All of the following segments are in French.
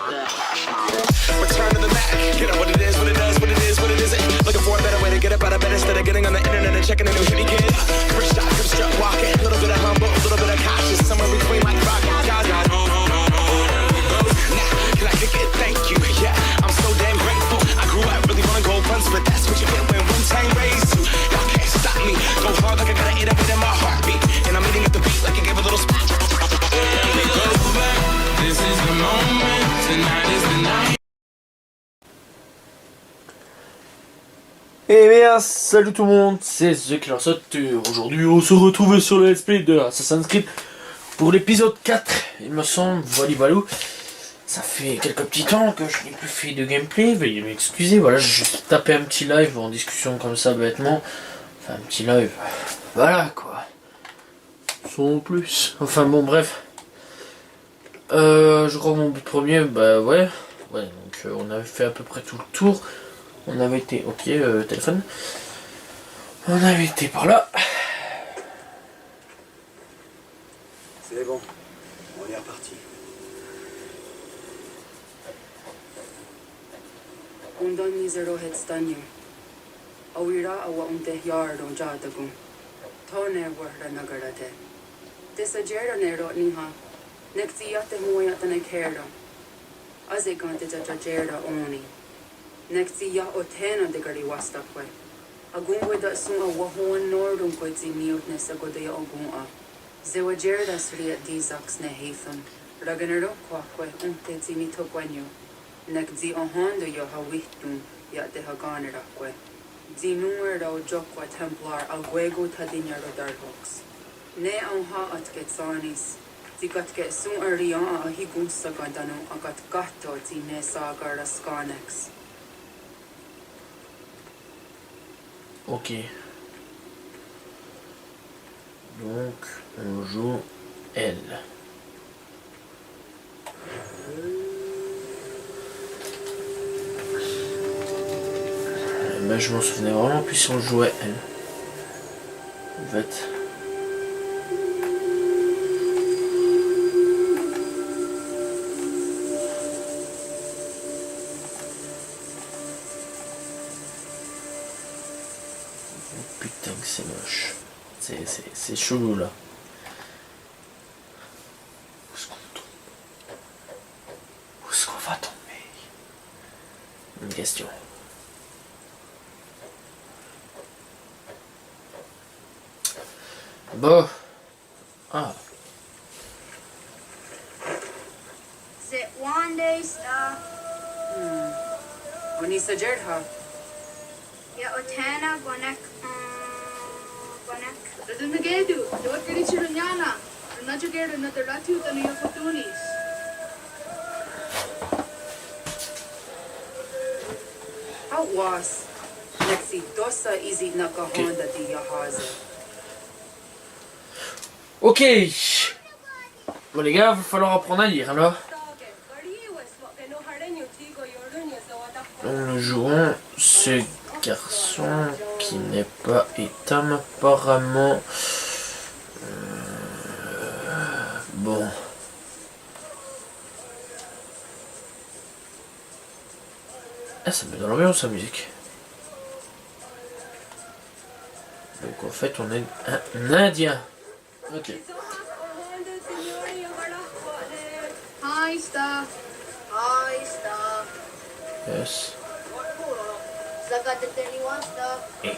Return to the Mac. Get up what it is, what it does, what it is, what it isn't. Looking for a better way to get up out of bed instead of getting on the internet and checking a new hit kid. First shot, good strut walking. A little bit of humble, a little bit of cautious. Somewhere between like rock and God. Nah, can I kick it? Thank you. Yeah, I'm so damn grateful. I grew up really wanna go runs, but that's what you get when Wu-Tang raised you. Y'all can't stop me. Go hard like I got an 808 in my heartbeat. And I'm eating at the beat like it gave a little spot. This is the moment. Tonight is the night. Eh bien, salut tout le monde, c'est The Killer Sauteur. Aujourd'hui, on se retrouve sur le let's play de Assassin's Creed pour l'épisode 4, il me semble. Voilà. Ça fait quelques petits temps que je n'ai plus fait de gameplay, veuillez m'excuser. Voilà, j'ai juste tapé un petit live en discussion comme ça, bêtement. Enfin, un petit live. Voilà, quoi. Sans plus. Enfin, bon, bref. Je crois que mon but premier, bah ouais. Ouais, donc on avait fait à peu près tout le tour. On avait été, ok, téléphone. On avait été par là. C'est bon, on est reparti. Undani zero het stanyo. Awira awa unte yard on jadagun. Tone warda nagarate. Desajera nero niha. Nektiate moyata nekerda. Azekante jajera oni. Nektia otena de gari wastakwe. Agungwe da sunga wahon nordum koitzi miutne sagodea ogunga. Zewajerda sriat dizax ne heathen. Raganero kwakwe unte zimi togwenyo. Nekzi ohondo yo hawitun ya de haganerakwe. Zinuer da jokwa templar agwego tadinyaro darhox. Ne ha atket sanis. Zigatke sun arian a higun sagadano agat gatto zine sagara skanex. Ok. Donc, on joue elle. Ben, je m'en souvenais vraiment plus si on jouait elle. En fait. Putain que c'est moche. C'est chelou là. Où est-ce qu'on tombe? Où est-ce qu'on va tomber? Une question. Bon. Ah. C'est one day star. Onisa Jerdha. Ya otena gonek. Gonek. Nagedu, do it getting Chiranyana, and not get another Ratu than your Fortunis. How was? Nexi dosa easy naka honda di yahaze. Ok. Bon les gars, va falloir apprendre à lire alors. Donc nous jouons ce garçon qui n'est pas Ethan apparemment. Bon. Ah, ça met dans l'ambiance la musique. Donc en fait on est un Indien. Ok. Hi, Star. Hi, star. Yes. Zaga de Teniwa star. Et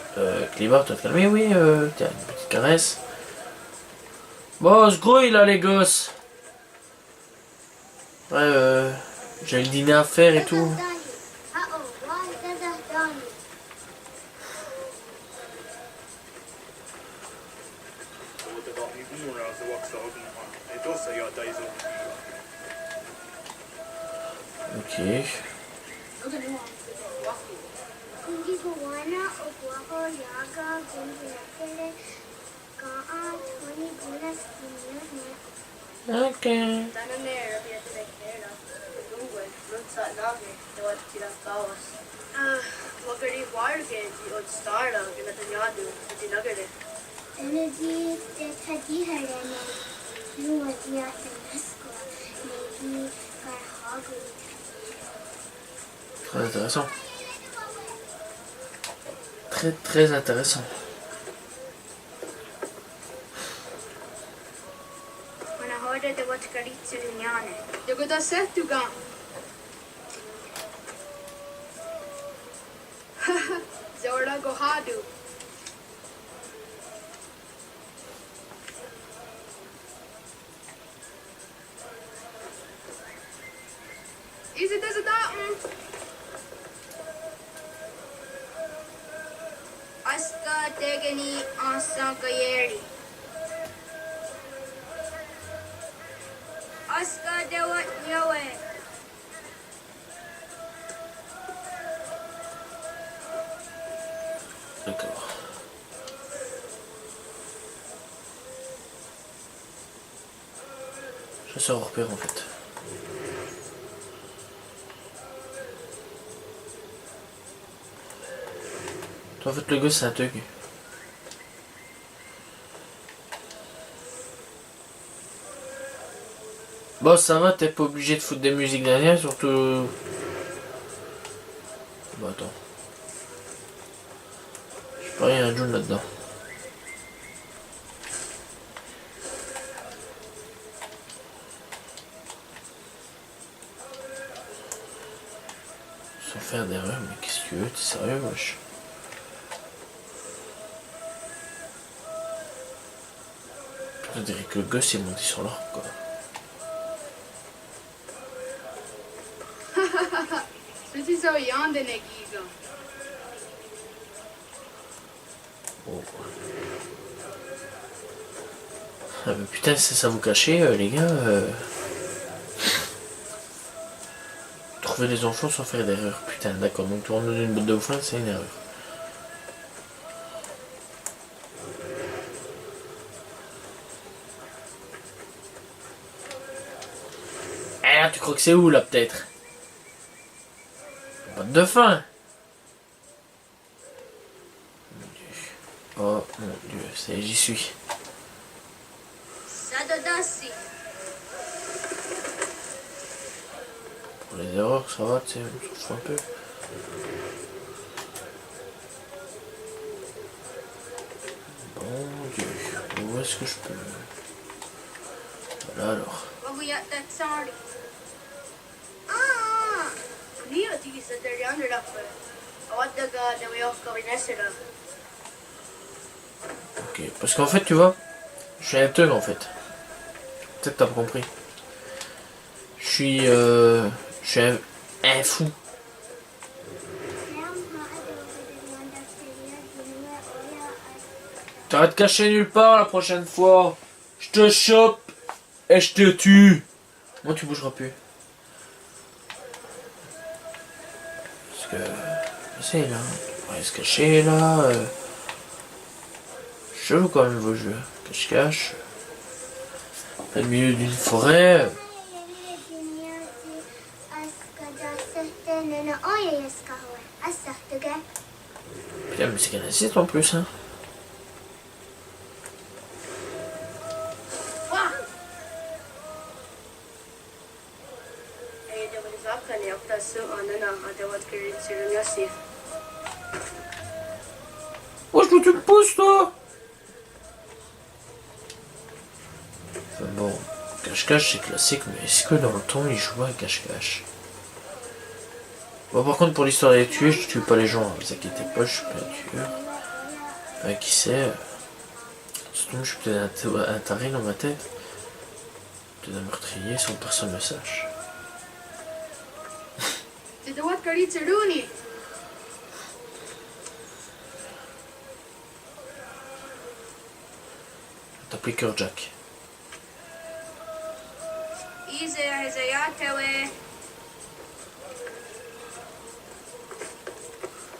Clébar, tu vas te calmer, oui, tiens, une petite caresse. Bon, se grouille là les gosses. Ouais, j'ai le dîner à faire et tout. Ok. Ok. Energy that had you had any you was not the Nesco, maybe got ugly. Très intéressant. Très très intéressant. When I heard it was Karitsurunjane. Joku taas sehtykaan. Zorda Gohadu. Isi tässä taa'un. Aska tegeni asakayeri. Aska dewat yawe. D'accord. Je sors repère en fait. Toi, en fait, le gosse, c'est un thug. Bon, ça va, t'es pas obligé de foutre des musiques derrière, surtout. Bon, attends. Je sais pas, il y a un June là-dedans. Sans faire d'erreur, mais qu'est-ce que tu veux, t'es sérieux, wesh? On dirait que le gosse est monté sur l'arbre, quoi. Susi se on Yandene Giga. Oh. Ah, mais putain, c'est ça vous cacher, les gars. Trouver des enfants sans faire d'erreur. Putain, d'accord, donc tourner une botte de foin, c'est une erreur. Ah, tu crois que c'est où là, peut-être? Botte de faim. Mon Dieu. Oh mon Dieu, ça y est, j'y suis. Sadodasi. Pour les erreurs, ça va, tu sais, on s'en fout un peu. Bon Dieu, où est-ce que je peux? Voilà alors. Waguyat tatsari. Nia tigi sa terjande rappe. Awadaga dawayoka vinesera. Ok, parce qu'en fait, tu vois, je suis un thug en fait. Peut-être t'as pas compris. Je suis un fou. T'arrêtes de cacher nulle part la prochaine fois. Je te chope et je te tue. Moi, tu bougeras plus. Parce que, je sais là, on va se cacher là. Je joue quand même vos jeux. Cache-cache. Au milieu d'une forêt. Putain, mais c'est qu'un assiste en plus, hein. Ei dawali zakani after so anana adawat Karitsurunjasi. Oh, je veux que tu me pousses, toi. Enfin bon, cache-cache c'est classique, mais est-ce que dans le temps il joue à cache-cache? Bon, par contre, pour l'histoire des tués, je tue pas les gens, hein, vous inquiétez pas, je suis pas un tueur. Enfin, qui sait? Surtout, je suis peut-être un taré dans ma tête. Peut-être un meurtrier sans que personne ne sache. Dawat Karitsuruni. T'appelais Cœur Jack. Ize Hezayatewe.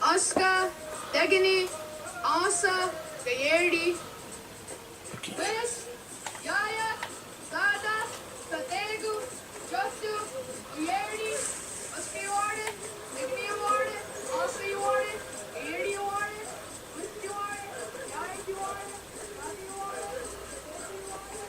Aska, Degini, Asa, Gayerdi. Ok. Wes, Yaya, Sada, Sategu, Jostu, Uyerdi, Aska you wanted, Degini you wanted, Asa you wanted, Gayerdi you wanted, Wes you wanted, Yaya you wanted, Sada you wanted, Jostu you wanted.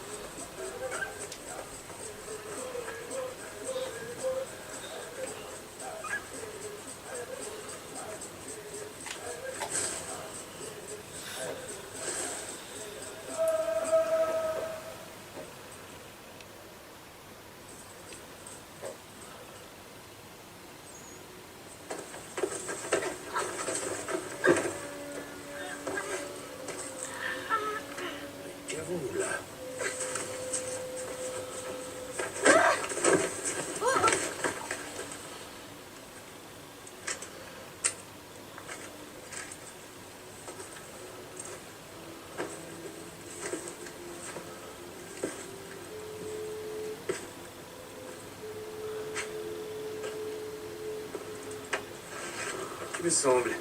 Tu me sembles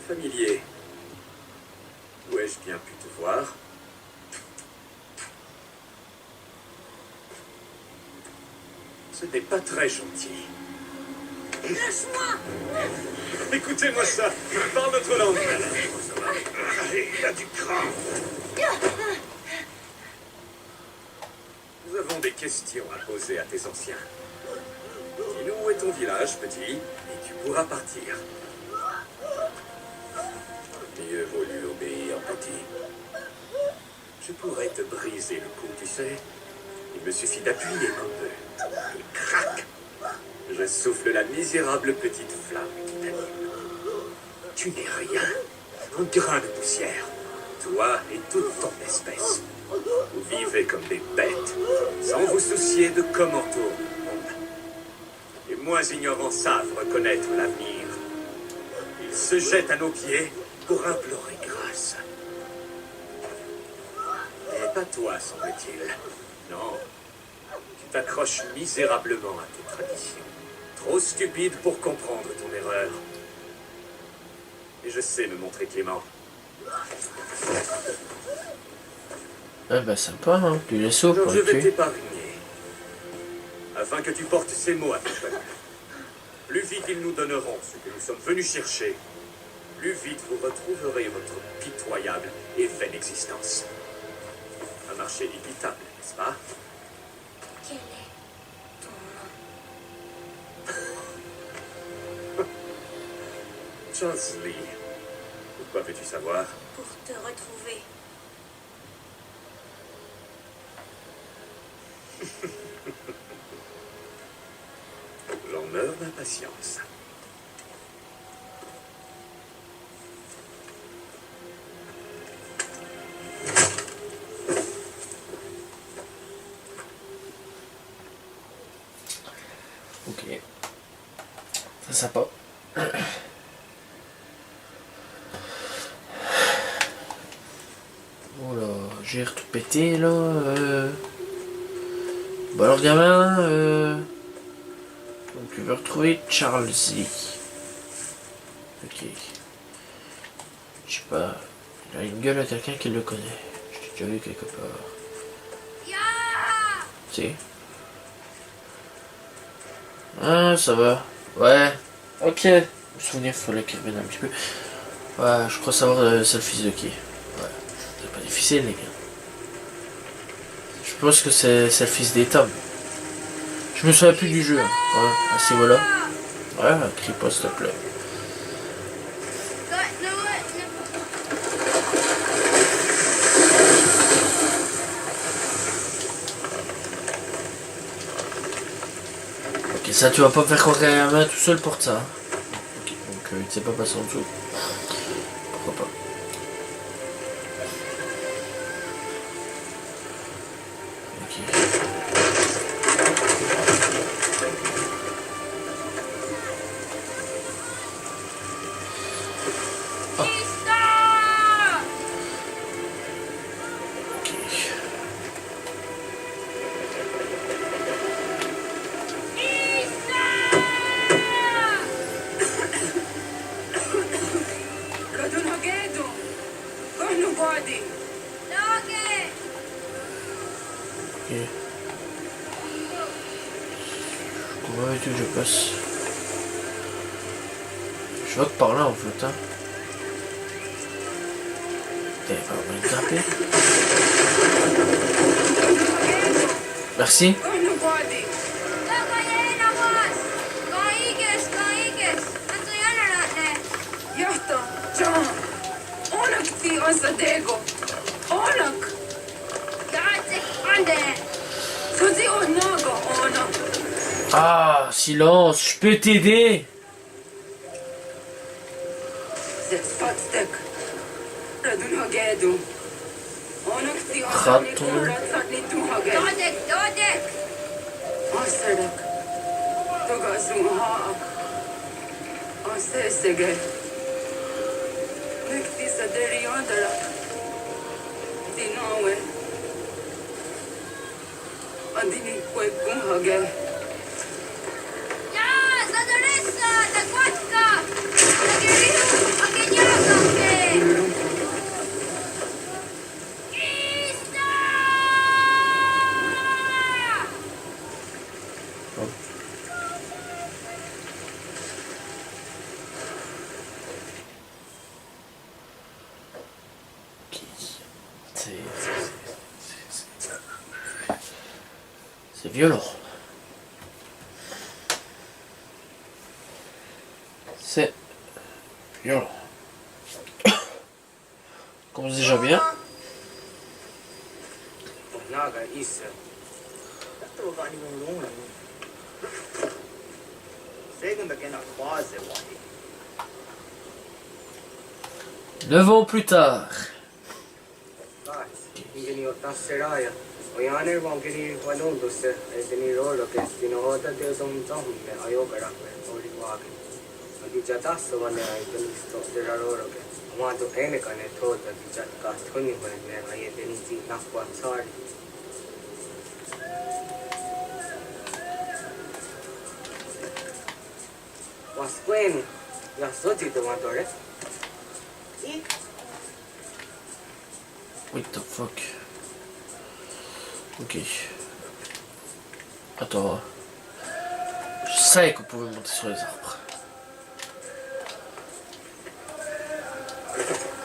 familier. Où ai-je bien pu te voir? Ce n'est pas très gentil. Lâche-moi! Écoutez-moi ça. Parle notre langue. Il a du cran. Nous avons des questions à poser à tes anciens. Dis-nous où est ton village, petit, et tu pourras partir. Mieux vaut lui obéir, petit. Je pourrais te briser le cou, tu sais. Il me suffit d'appuyer un peu. Et crac! Je souffle la misérable petite flamme qui t'anime. Tu n'es rien. Un grain de poussière. Toi et toute ton espèce. Vous vivez comme des bêtes, sans vous soucier de comment tourne le monde. Les moins ignorants savent reconnaître l'avenir. Ils se jettent à nos pieds pour implorer grâce. Mais pas toi, semble-t-il. Non. Tu t'accroches misérablement à tes traditions. Trop stupide pour comprendre ton erreur. Et je sais me montrer clément. Ah bah sympa, hein. Du laisseau Alors pour je le vais tuer. t'épargner. Afin que tu portes ces mots à ton peuple. Plus vite ils nous donneront ce que nous sommes venus chercher, plus vite vous retrouverez votre pitoyable et vaine existence. Un marché équitable, n'est-ce pas? Quel est ton nom? Charles Lee. Pourquoi veux-tu savoir? Pour te retrouver. J'en meurs d'impatience. Ok. C'est sympa. Oh là, j'ai tout pété là. Bon alors gamin, donc tu veux retrouver Charles Lee. Ok. Je sais pas. Il a une gueule à quelqu'un qui le connaît. Je l'ai déjà vu quelque part. Ya! Si. Ah, ça va. Ouais. Ok. Je me souviens, il fallait qu'il revienne un petit peu. Ouais, je crois savoir c'est le fils de qui. Ouais. C'est pas difficile, les gars. Je pense que c'est le fils des Tom. Je me souviens plus du jeu. Ouais, à ce niveau-là. Ouais, crie pas s'il te plaît. Ok, ça tu vas pas me faire croire qu'il y a un main tout seul pour ça. Hein. Ok, donc il ne s'est pas passé en dessous. Pourquoi pas. Ok. Radunhagedu! Konubadi! Ok. Comment veux-tu que je passe? Je vois que par là en fait. Hein. T'es pas moyen de grimper. Merci. Konubadi! Jahto! John! Onak ti osadego! Onak! Fudi onago onak! Ah, silence, je peux t'aider. Zetfatstek! Radunhagedu! Onak ti Raton. osadego tuhage! Osadek! Togasumhaak! Osesege! Nekti saderi ondarak! Dinowe! Adini kwekuhage! Ya, zadoressa, takwatka! violent. C'est violent. Commence déjà bien. Naga Issa. That's what anyone wrong. Second again a closet one. 9 ans plus tard. Ingeni otasseraya. Oyaner wangeni wanundo se edeni rolo ke dinoda de som me ayogara me ori wage. Adi jatas wane edeni sto deraro ke. Amado ene kane thoda di jatka thoni hoye me ayedeni ji nakwa sari. Wasquen ya soti de matore. What the fuck? Ok. Attends. Je savais qu'on pouvait monter sur les arbres.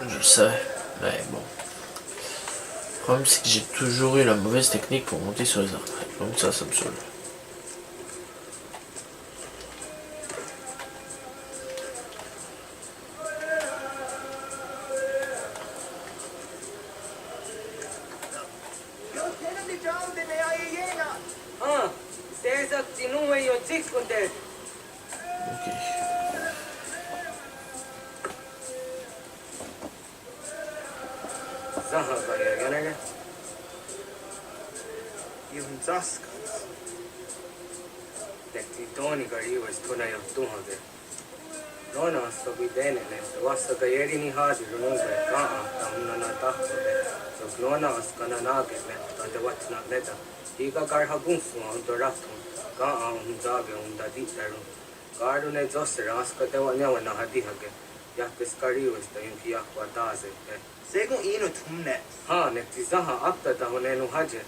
Je le savais. Mais bon. Le problème c'est que j'ai toujours eu la mauvaise technique pour monter sur les arbres. Donc ça me saoule. Ok. Zaha gaya ganere. Yun zaskas. Nekti toni gari was tuna yo tuhage. Nona sabi dene ne wasa gayeri ni hadi runube kaa tamna na tahode. So nona askana nage ne tande watna neta. Higa garha gunfu on ratum. Kaa jage dadi taru. Garu ne jose raska dewa nyawa na hadi hage. Yakis kari was the yunki yakwa daze. Sego ino tumne. Ha nekti zaha apta da honenu haje.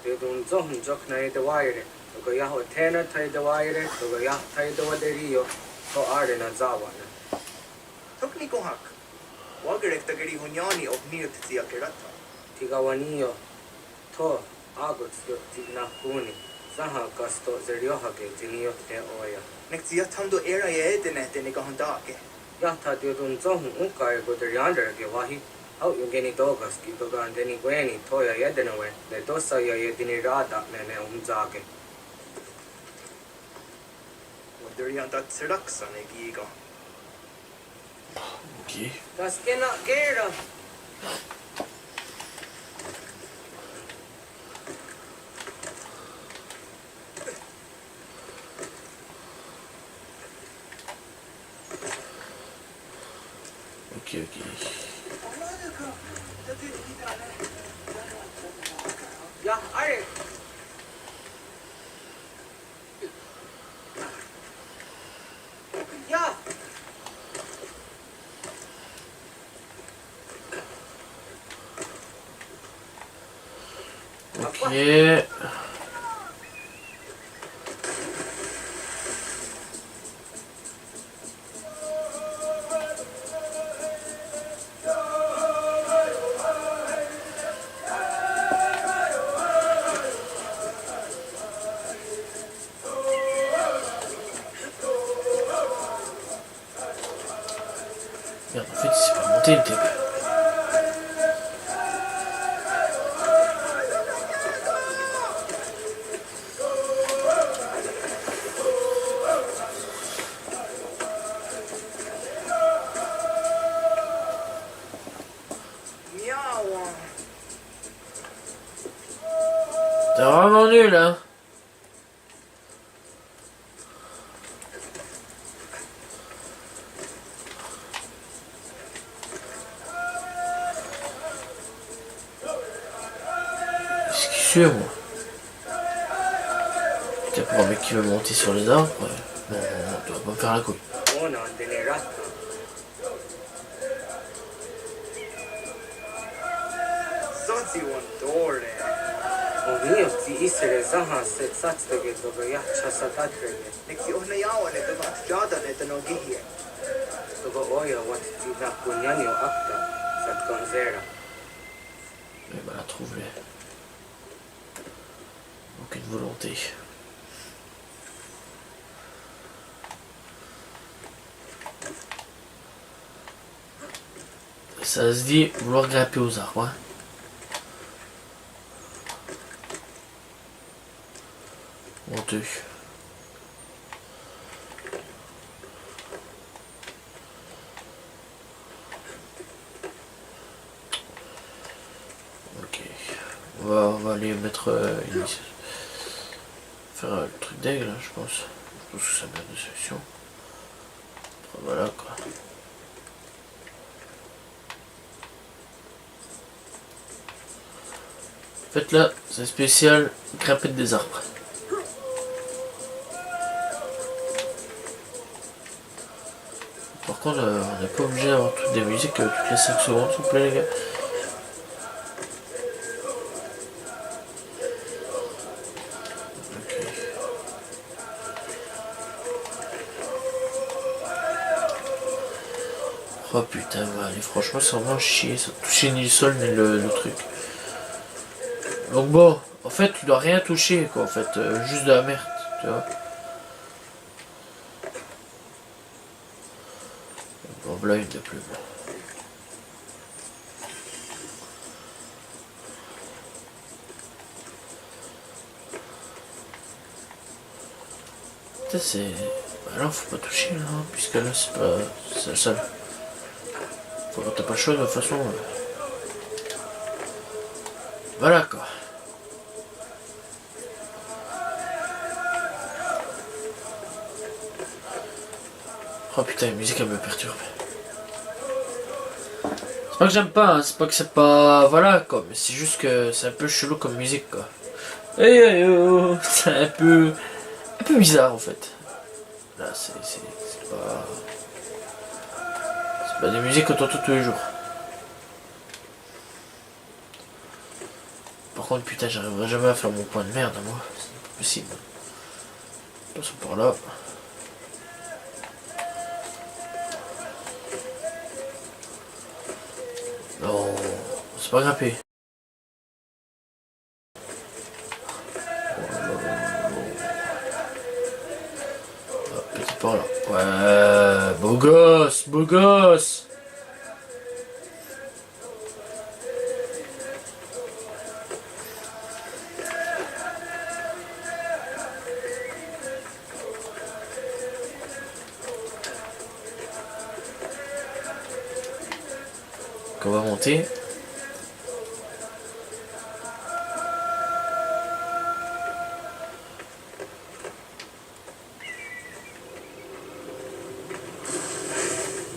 Te dun zohun jokna e de waire. Toga yaho tena tai de waire. Toga yah tai de waderio. To are na zawana. Tokni kohak. Wagerek tagari hunyani of near tia kerata. Tigawanio. To agot tigna kuni. Zaha gasto zeriohake jinio te oya. Nektia tando era ye edene te nikahondake. Yahta te dun zohun unka e goder yandere wahi. Au yungeni dogas ki toga andeni gweni toya yedenawe. Ne dosa ya yedini rada ne umzage. Wadurian dat seraksan e giga. Ok. Das kena gera. Ok. Ya are. Ya. Ok. Merde, en fait, il s'est pas monté le type. Miawa. T'es vraiment nul, hein? Excusez-moi. T'es pour un mec qui veut monter sur les arbres? Non, tu vas pas me faire la couille. Ona andeni rata. Soti one dore. Ovnio ti isere zaha se satstage toga yacha satatrege. Nekti ohna yawa ne te vat jada ne te no gihie. Toga oya wat ti na kunyani o akta satkanzera. Eh ben, la trouve-les. Ok. aucune volonté. Ça se dit vouloir grimper aux arbres. Hein. Honteux. Ok. On va aller mettre faire le truc d'aigle, hein, je pense. Je pense que ça mène de solution. Voilà quoi. En fait là, c'est spécial grimper des arbres. Par contre, on n'est pas obligé d'avoir toutes des musiques toutes les 5 secondes, s'il vous plaît les gars. Ok. Oh putain, allez, franchement, c'est vraiment chier, ça toucher ni le sol ni le truc. Donc bon, en fait, tu dois rien toucher, quoi, en fait, juste de la merde, tu vois. Bon, là, une de plus. Putain, c'est... Bah là, faut pas toucher, là, hein, puisque là, c'est pas... C'est le seul. T'as pas le choix, de toute façon. Voilà, quoi. Oh putain, la musique elle me perturbe. C'est pas que j'aime pas, hein, c'est pas que c'est pas... Voilà quoi, mais c'est juste que c'est un peu chelou comme musique quoi. C'est un peu bizarre en fait. Là c'est pas... C'est pas des musiques qu'on entend tous les jours. Par contre putain j'arriverai jamais à faire mon point de merde à moi, c'est pas possible. Passons par là. Non, c'est pas grimper. Petit par là. Ouais, beau gosse, beau gosse. On va monter.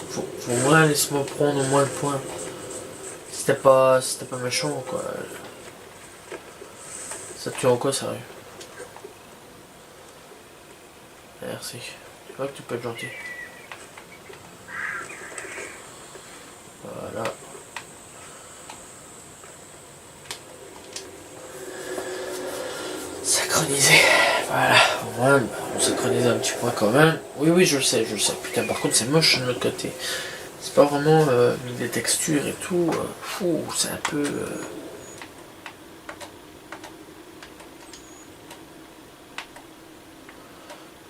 Faut au moins laisse-moi prendre au moins le point. C'était pas méchant quoi. Ça te tue en quoi sérieux? Merci. Tu vois que tu peux être gentil. Voilà. Synchronisé. Voilà. Au moins, on synchronise un petit point quand même. Oui, je le sais. Putain, par contre, c'est moche de l'autre côté. C'est pas vraiment mis des textures et tout. Fou, c'est un peu...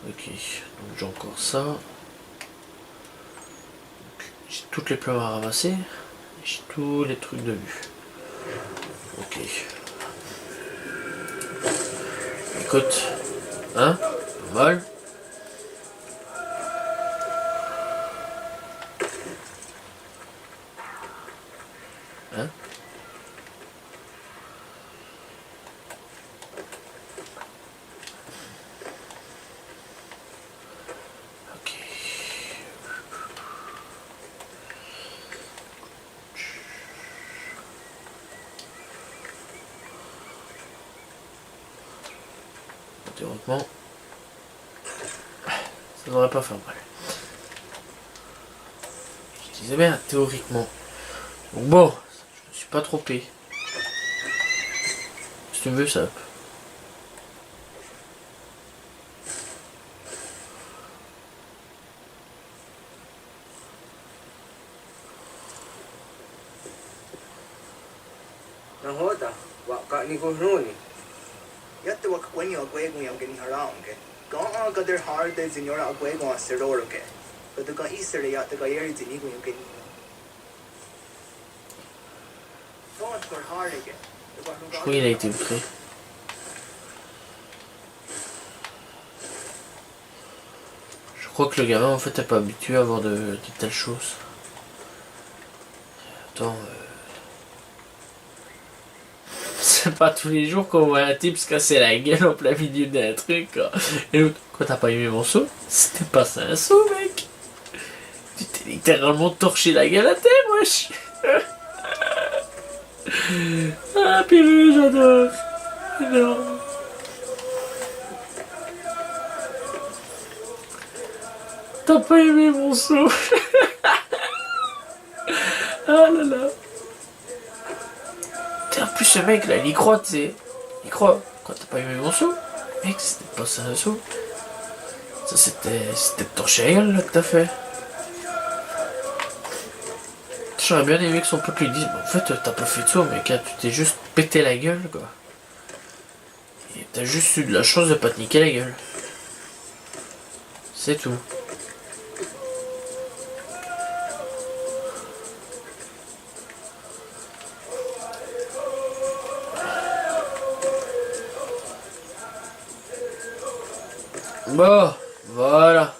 Ok, donc j'ai encore ça. J'ai toutes les plans à ramasser. J'ai tous les trucs de vue. Ok. Écoute, hein, pas mal. Hein? Ok. Théoriquement, ça devrait pas faire mal. Je disais bien théoriquement. Donc bon, je ne suis pas trompé. Si tu veux, ça. Nahoda, waka ni ko nuni. Yatte wa kwenye agwego yang geni haraunge. Gaa gader harde zinyora agwego a seroroke. But the ga isere ya the ga yeri zinigo yang geni. Don't for hardige. Je crois qu'il a été outré. Je crois que le gamin en fait n'est pas habitué à avoir de telles choses. Attends. C'est pas tous les jours qu'on voit un type se casser la gueule en plein milieu d'un truc. Quoi. Et l'autre, quoi, t'as pas aimé mon saut? C'était pas ça un saut, mec. Tu t'es littéralement torché la gueule à terre, wesh. Ah, purée, j'adore. Énorme. T'as pas aimé mon saut? Ah là là. En plus, ce mec là, il y croit, tu sais. Il croit. Quoi, t'as pas aimé mon saut? Mec, c'était pas ça un saut. Ça, c'était torcher la gueule là que t'as fait. J'aurais bien aimé que son peuple lui dise, en fait, t'as pas fait de saut, mec, là, tu t'es juste pété la gueule, quoi. Et t'as juste eu de la chance de pas te niquer la gueule. C'est tout. Bon, voilà.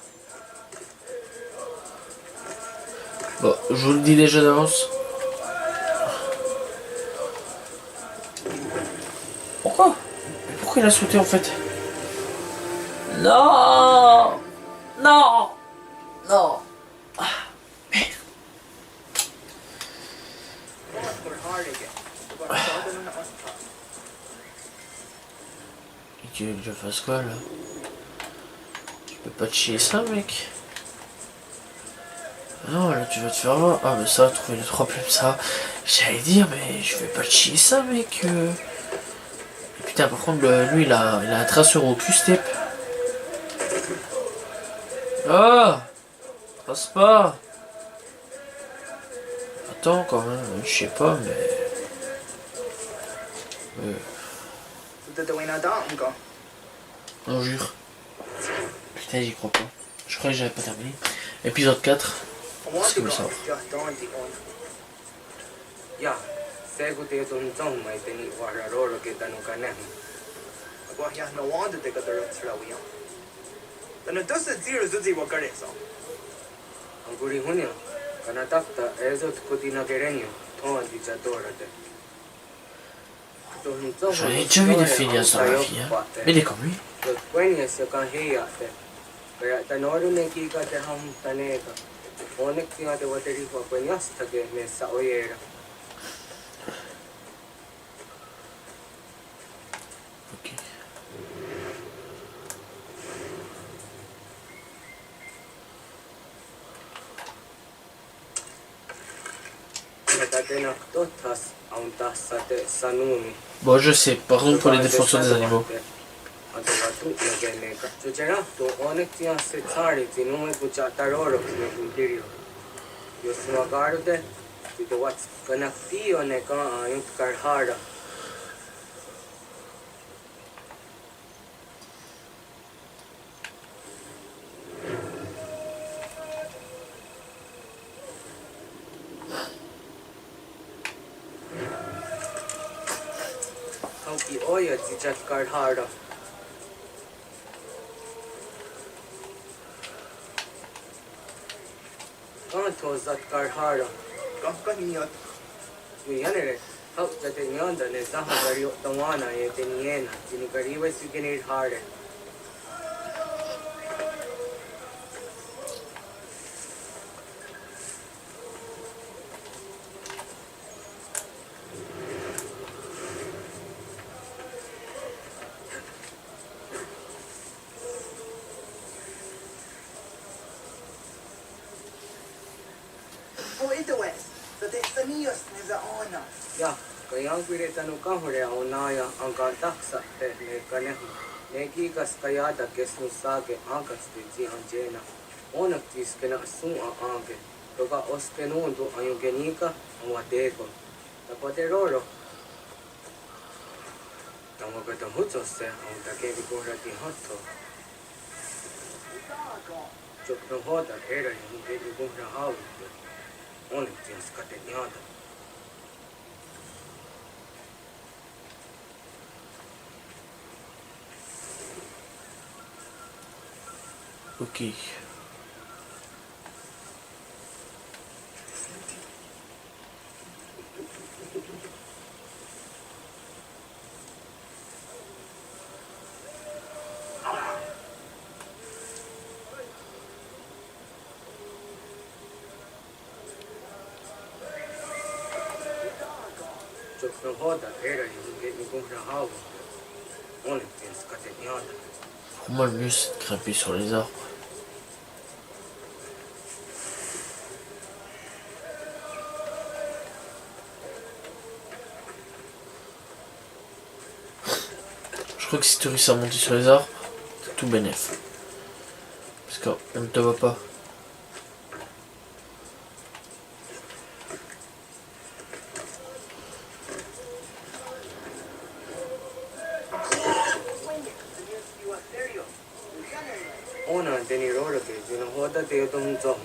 Bon, je vous le dis déjà d'avance. Pourquoi? Pourquoi il a sauté en fait? Non! Non! Non! Ah, merde. Et tu veux que je fasse quoi là? Tu peux pas te chier ça, mec? Non, là tu vas te faire voir. Ah, mais ça, trouver les 3 plumes, ça. J'allais dire, mais je vais pas te chier ça, mec. Et putain, par contre, lui, il a un traceur au cul, step. Ah! Trace pas! Attends, quand même, je sais pas, mais. On jure. Putain, j'y crois pas. Je crois que j'avais pas terminé. Épisode 4. C'est comme ça. Ja, se kun tietyn tommaite niin vahra roolokita nuka nähnyt. Agwa ya no wanda de gadar tsrawiya. Tana dosa zero zuzi wa gare so. Anguri hunio, kana takta ezot kutina kerenio, toan di chatorate. J'en ai déjà vu des feignasses dans ma vie, hein. Mais des comme lui. Quenias joka heijaate. Kaya tanorune kiikate hamtaneeka. Onneksi ate vaterifa queniastake nessa ojeera. Ok. Bon, je sais, par contre pour les défenseurs des animaux. Oja zichat karhara. Kanto zat karhara. Kankaniya Yanere, hau jate nyanda ne zahagari tawana ye teniena, jini kariba sigenir hare. o ito wes. Sa te saniyos ni za ona. Ja, kayang piritanu kahore aunaya angka taksa te ne kanehu. Ne kikas kayada kesnu sage angkasti jihan jena. Onak tiskena sua ange. Toka oskenuntu ayugenika amateko. Tapote roro. Tamagata Hutose, on the Kavi Gorati Hotto. Took no water, Era, and gave you go to house. Only things cut it yonder. Ok. Took no water, Era, and gave you go to house. Only things cut it yonder. Pour moi, le mieux, c'est de grimper sur les arbres. Je crois que si tu réussis à monter sur les arbres, c'est tout bénef. Parce qu'on ne te voit pas. On a Denny Roller, you know what that they don't know.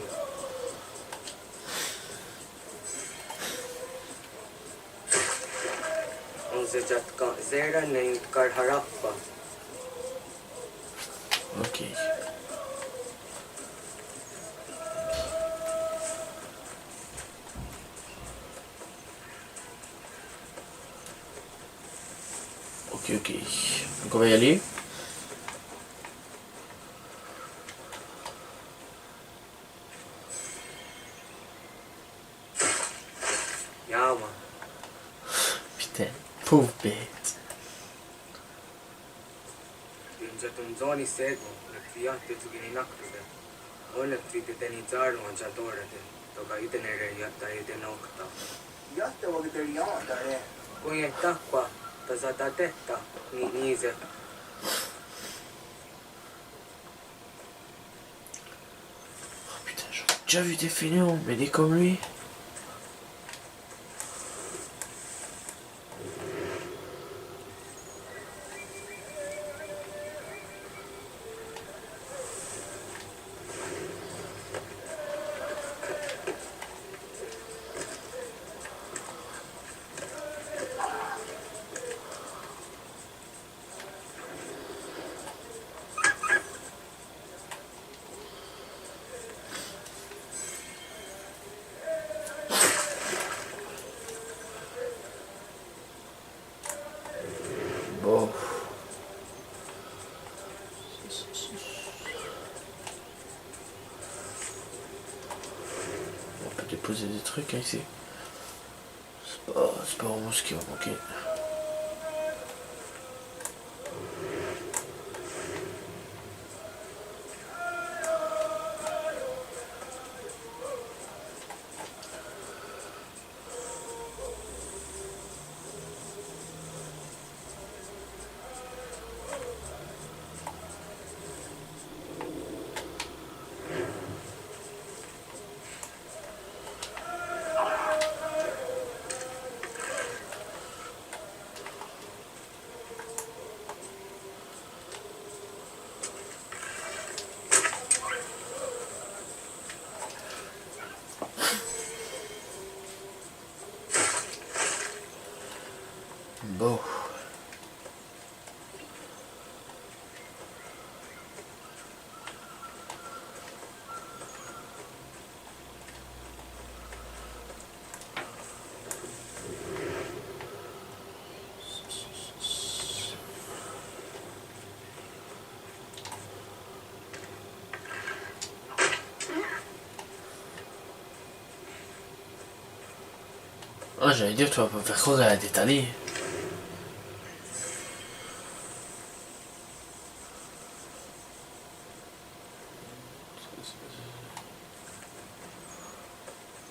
On the Jatka Zera named Karharappa. Ok. Ok, ok. Donc on va y aller. Yama. Putain, pauvre bête. Injatun Johnny Sego, the Fiat to get in October. Only treated any jar on Jatorate. To guide the area that I didn't know. Just the way they're young, there. Queen Takwa, the Zatatetta, Nise. Putain, j'aurais déjà vu des fainéants, mais des comme lui. Bon. On peut déposer des trucs hein, ici. C'est pas vraiment ce qui va manquer. Bon. Ah, j'allais dire, tu vas pas faire croire à la détaillée.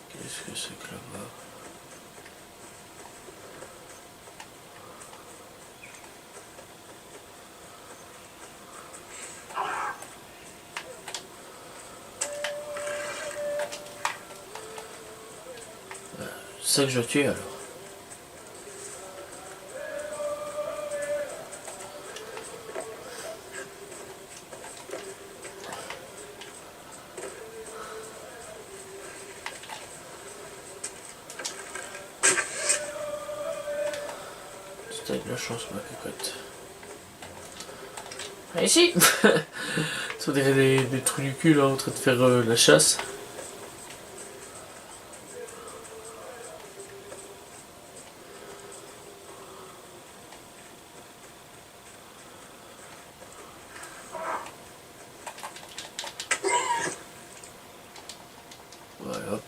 Qu'est-ce que c'est que là-bas? C'est ça que je dois tuer alors. la chance, ma cocotte. Ah, ici. On dirait des trous du cul là en train de faire la chasse. Voilà, hop.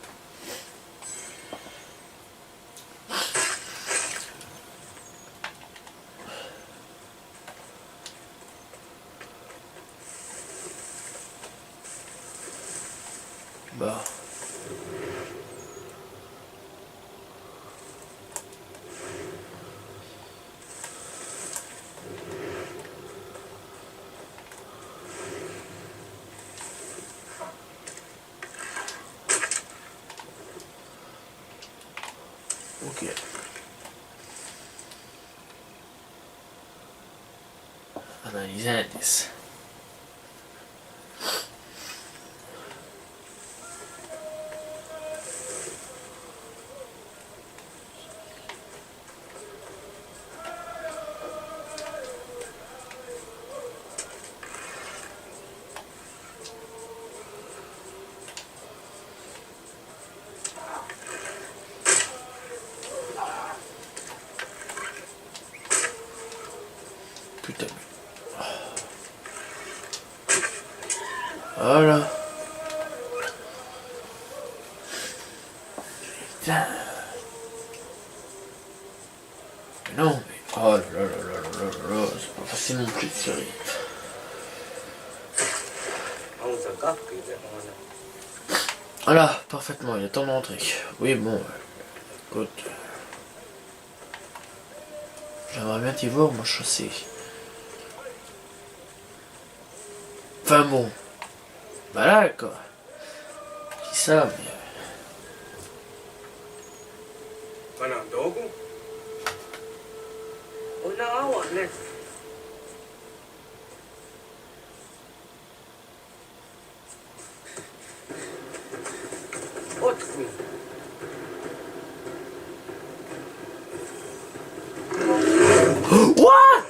Bah. Ok. Analyser l'indice. Putain. Voilà. Putain. Mais non, mais... Oh là là là là là là là, c'est pas facile non plus de tirer. Voilà, parfaitement, il est temps de rentrer. Oui, bon, écoute... J'aimerais bien t'y voir, moi, je sais. Enfin bon. Voilà, quoi. Je dis ça, mais... Kana ndogo? Unawa ne? Otku. What?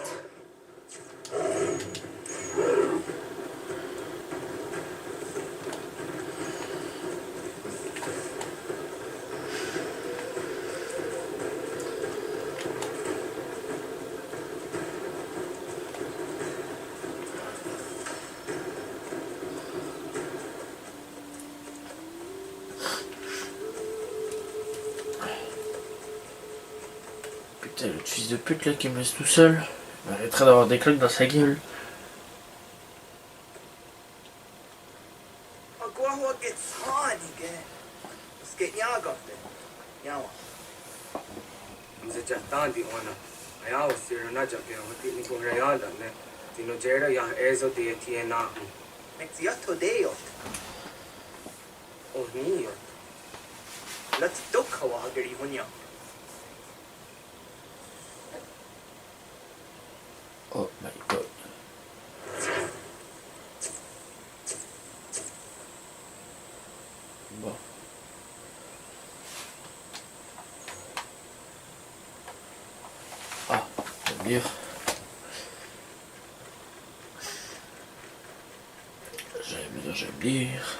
Putain, le fils de pute là qui me laisse tout seul, il m'arrêterait d'avoir des cloques dans sa gueule. Agua gets on again. Let's get Yaga up there. Yawa. Mze chatandi ona. Ayaw sira na jake hoti ni ko rayada ne. Tino jera ya ezo de tiena. Next yato deo. Oh ni yo. Let's duck hawa agari hunya. Oh my god. Bon. Ah, j'aime dire. J'aime dire.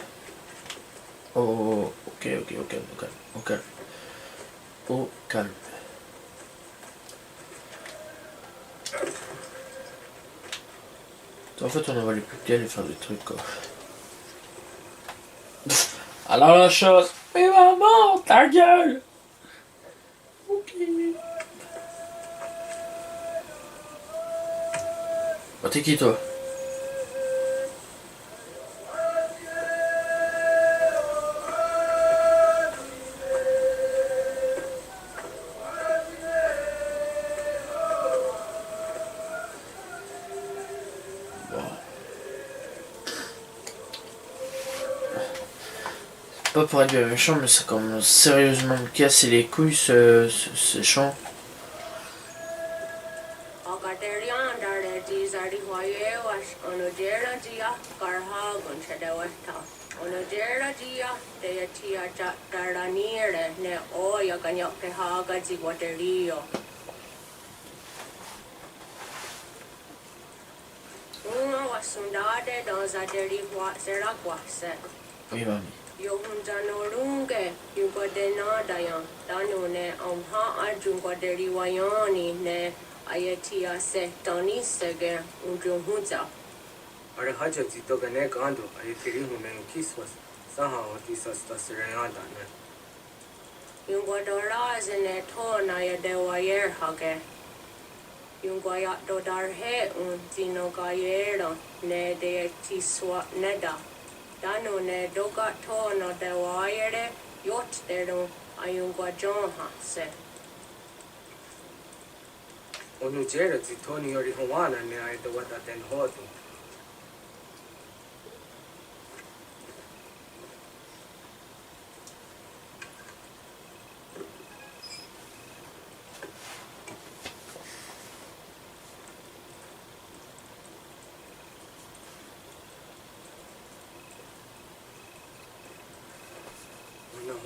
Oh, ok, au calme, au calme, au calme. Au calme. En fait, on va aller plus qu'elle et faire des trucs, quoi. Alors la chose. Mais maman, ta gueule. Ok. Bah, t'es qui, toi? Pas pour être bien méchant, mais ça commence sérieusement me casser les couilles ce chant. Yunga wasundade dans aderi wa serakwa se. Oui, mamie. Yohunjanorunge yugodena dayan. Danone amha arjungoderi wayani ne ayatia se tani sege unjunhuza. Are haja zito gane gando ay tiri hunen kiswas saha otisas tasreyanda ne. Yungodora zene tona yadewayer hage. Yungwaya dodarhe un zinogayera ne de tiswa neda. Dano ne doga tona dewayere yot deru ayungwa jonha se. Onu jera zitoni yori huwana ne ay dawata den hotu.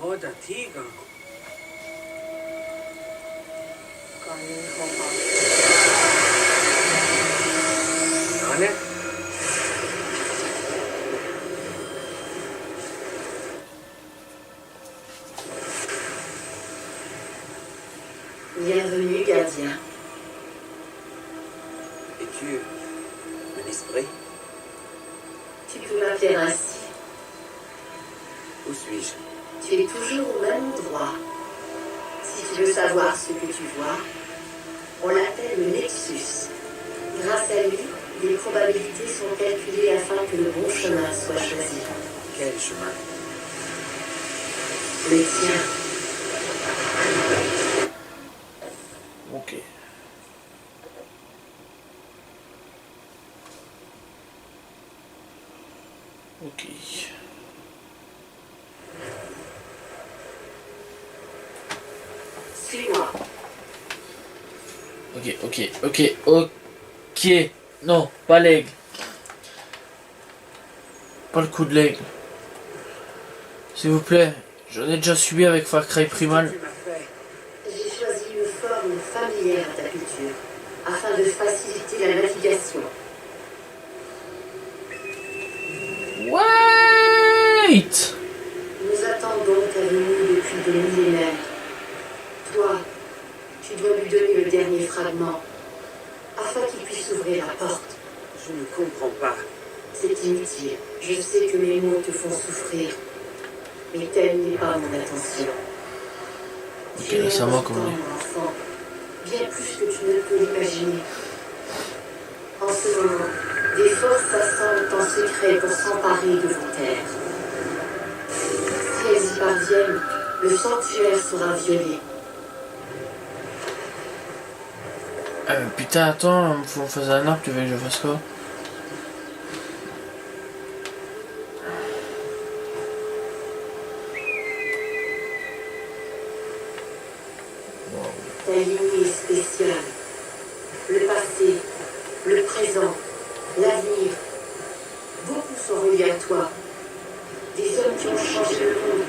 Hoda tiga. Kani hoha. Nane? Bienvenue, gardien. Es-tu un esprit? Tu peux m'appeler ainsi. Où suis-je? Tu es toujours au même endroit. Si tu veux savoir ce que tu vois, on l'appelle le Nexus. Grâce à lui, les probabilités sont calculées afin que le bon chemin soit choisi. Quel chemin? Le tien. Ok. Ok. Suis-moi. Ok. Non, pas l'aigle. Pas le coup de l'aigle. S'il vous plaît, j'en ai déjà subi avec Far Cry Primal. Tu m'as fait. J'ai choisi une forme familière à ta culture, afin de faciliter la navigation. Wait! Nous attendons ta venue depuis des millénaires. Toi, tu dois lui donner le dernier fragment, afin qu'il puisse ouvrir la porte. Je ne comprends pas. C'est inutile. Je sais que mes mots te font souffrir. Mais telle n'est pas mon intention. Ok, Tu es c'est à moi important, qu'on dit. mon enfant. Bien plus que tu ne peux l'imaginer. En ce moment, des forces s'assemblent en secret pour s'emparer de vos terres. Si elles y parviennent, le sanctuaire sera violé. Putain, attends, faut qu'on fasse un arbre, tu veux que je fasse quoi? Ta lignée est spéciale. Le passé, le présent, l'avenir. Beaucoup sont reliés à toi. Des hommes qui ont changé le monde,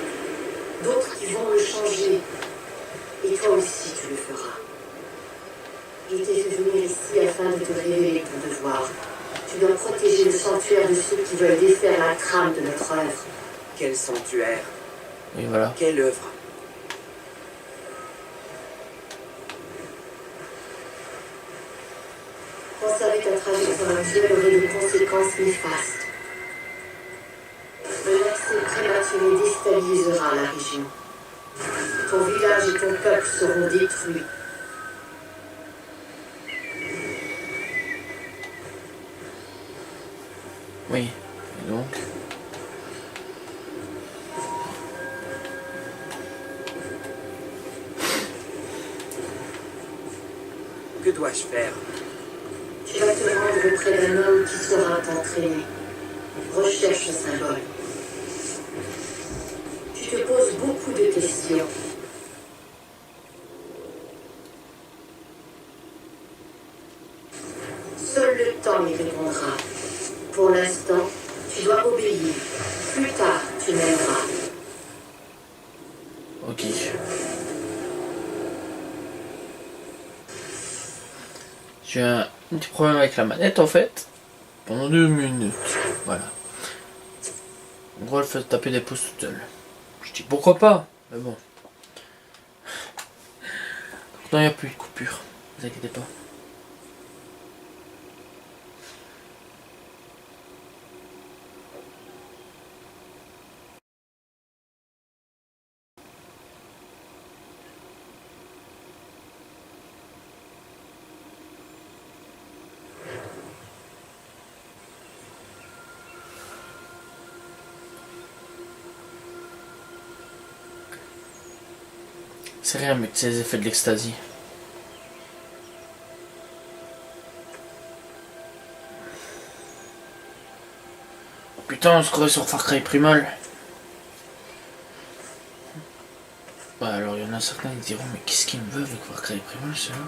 d'autres qui vont le changer. Et toi aussi tu le feras. Je t'ai fait venir ici afin de te révéler ton devoir. Tu dois protéger le sanctuaire de ceux qui veulent défaire la trame de notre œuvre. Quel sanctuaire? Oui, voilà. Quelle œuvre? On savait qu'un trajectoire actuel aurait des conséquences néfastes. Un accès prématuré déstabilisera la région. Ton village et ton peuple seront détruits. Oui. Et donc? Que dois-je faire? Tu vas te rendre auprès d'un homme qui saura t'entraîner. Recherche ce symbole. Tu te poses beaucoup de questions. Seul le temps y répondra. Pour l'instant, tu dois obéir. Plus tard, tu m'aimeras. Ok. J'ai un petit problème avec la manette en fait. pendant 2 minutes. Voilà. En gros, elle fait taper des pouces toute seule. Je dis pourquoi pas, mais bon. Pourtant, il n'y a plus de coupure. Ne vous inquiétez pas. C'est rien, mec, c'est les effets de l'ecstasy. Putain, on se croirait sur Far Cry Primal. Bah alors, il y en a certains qui diront, mais qu'est-ce qu'il me veut avec Far Cry Primal, celui-là?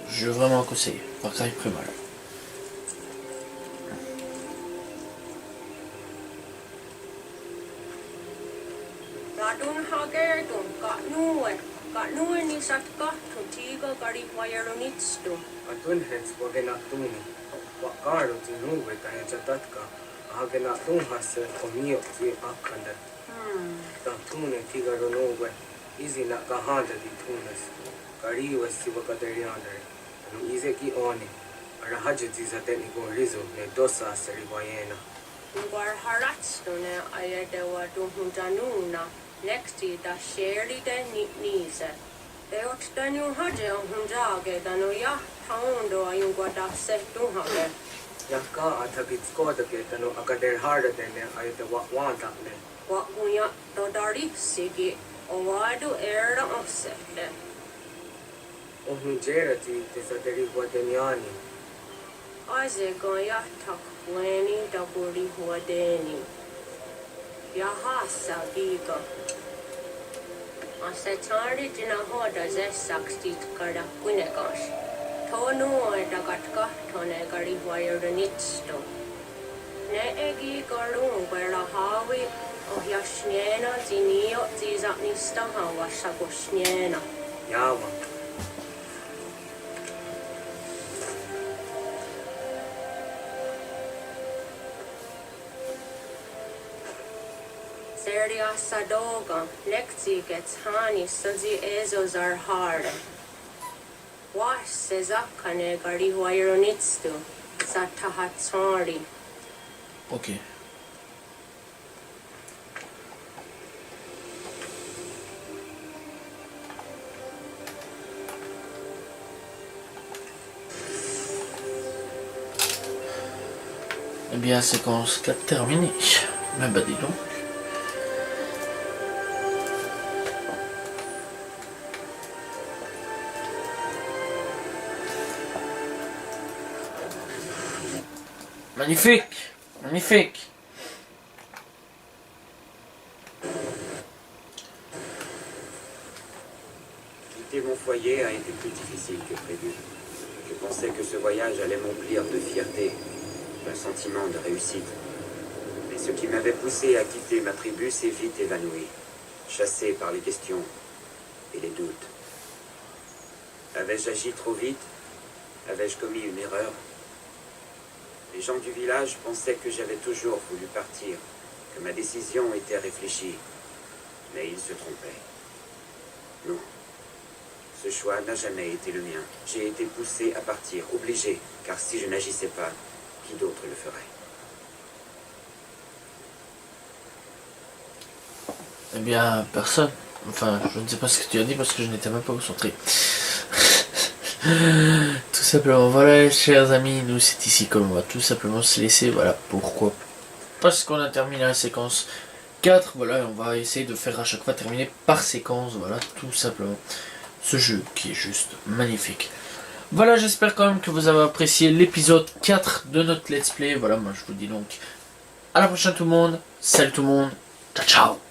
Je veux vraiment conseiller Far Cry Primal. Radun hagertun kanuen ni satkahtu tiiga kari vajarunitstu. Atunhets wagenatuni. Wakaarut inuwe tajatatka. Hagenatuhas komio zi akande. Tatune tigarunuwe. Izi nakahanda di tunes. Kariwa sivakaderiandere. No ize ki oni. Arahajati zateni gorizo ne dosa serivayena. Ngwar haratstu ne ayadewa duhunjanuna. Nexti da sheri de niise. Teot tanu haje on hunjage danu ja taundo ayungwa da se duhage. Yakka athagitskoda tanu akader harda dene ayade wanda ne. Wakunya dodari sigi owadu era offsette. Ohun jerati tesaderi wadeniani. Aze goya takweni daburi huadeni. Yahasa biga. Asetari jina hoda ze sakstit kada kunegas. Tonu dagatka tone gari vajarunitsto. Ne egi garun vera havi ohjasniena zinio zizapnista hawassa kusniena. Yawa. Seria sadoga, lekti gets hani sozi ezos are hard. Was sezakane gari vajarunitstu, satahatsari. Ok. Eh bien, séquence 4 terminée. Mais bah dis donc. Magnifique, magnifique. Quitter mon foyer a été plus difficile que prévu. Je pensais que ce voyage allait m'emplir de fierté, d'un sentiment de réussite. Mais ce qui m'avait poussé à quitter ma tribu s'est vite évanoui, chassé par les questions et les doutes. Avais-je agi trop vite? Avais-je commis une erreur? Les gens du village pensaient que j'avais toujours voulu partir, que ma décision était réfléchie. Mais ils se trompaient. Non. Ce choix n'a jamais été le mien. J'ai été poussé à partir, obligé, car si je n'agissais pas, qui d'autre le ferait? Eh bien, personne. Enfin, je ne sais pas ce que tu as dit parce que je n'étais même pas concentré. Tout simplement, voilà, chers amis, nous c'est ici qu'on va tout simplement se laisser. Voilà, pourquoi? Parce qu'on a terminé la séquence 4. Voilà, on va essayer de faire à chaque fois terminer par séquence. Voilà, tout simplement. Ce jeu qui est juste magnifique. Voilà, j'espère quand même que vous avez apprécié l'épisode 4 de notre let's play. Voilà, moi je vous dis donc à la prochaine tout le monde. Salut tout le monde. Ciao, ciao.